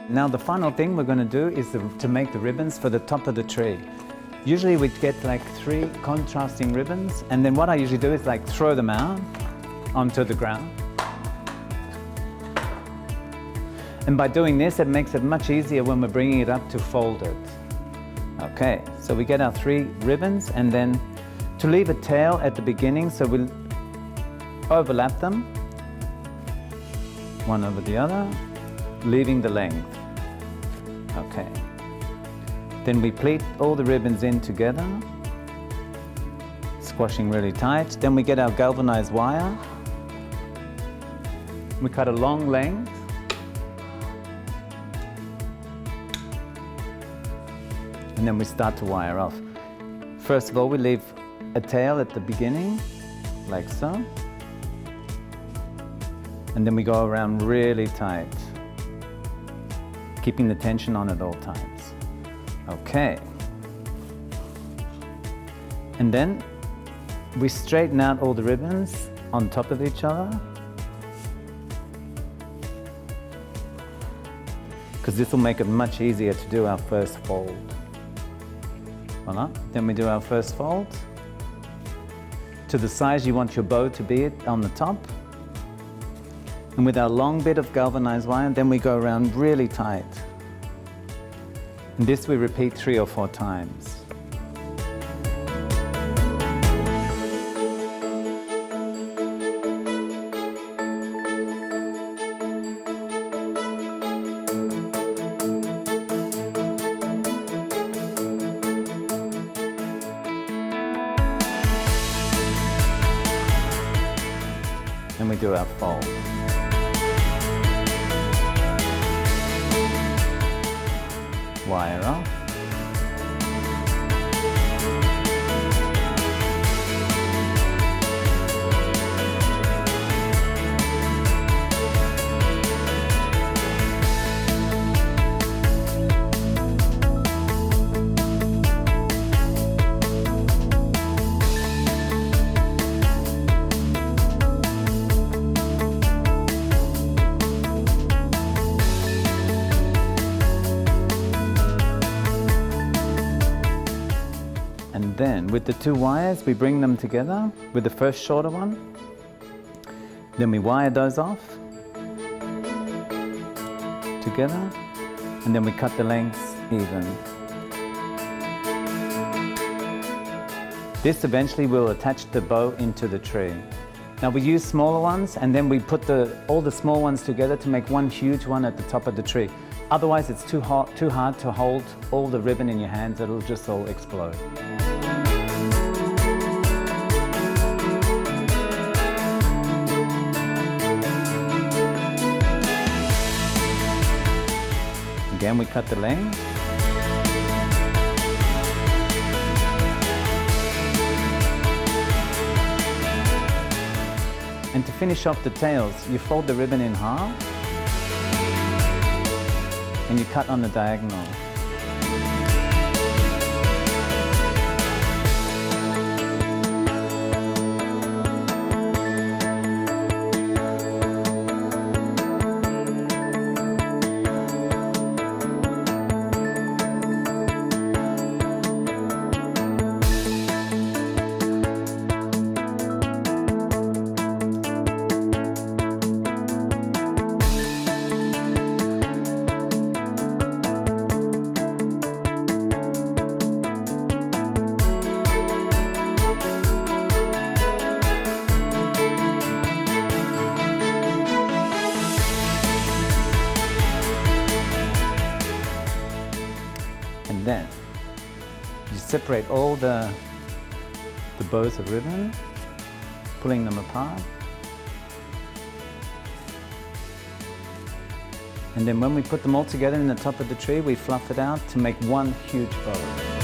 Now the final thing we're going to do is to make the ribbons for the top of the tree. Usually we get like 3 contrasting ribbons, and then what I usually do is like throw them out onto the ground. And by doing this, it makes it much easier when we're bringing it up to fold it. Okay, so we get our 3 ribbons, and then to leave a tail at the beginning, so we'll overlap them, one over the other, leaving the length. Okay. Then we pleat all the ribbons in together, squashing really tight. Then we get our galvanized wire. We cut a long length. And then we start to wire off. First of all, we leave a tail at the beginning, like so. And then we go around really tight, keeping the tension on at all times. Okay. And then we straighten out all the ribbons on top of each other, because this will make it much easier to do our first fold. Voila. Then we do our first fold to the size you want your bow to be on the top. And with our long bit of galvanized wire, then we go around really tight. And this we repeat 3 or 4 times. And we do our fold. Wire off. And then with the 2 wires, we bring them together with the first shorter one. Then we wire those off together, and then we cut the lengths even. This eventually will attach the bow into the tree. Now we use smaller ones, and then we put all the small ones together to make one huge one at the top of the tree. Otherwise it's too hard to hold all the ribbon in your hands, it'll just all explode. Again, we cut the length. And to finish off the tails, you fold the ribbon in half and you cut on the diagonal. And then you separate all the bows of ribbon, pulling them apart. And then when we put them all together in the top of the tree, we fluff it out to make one huge bow.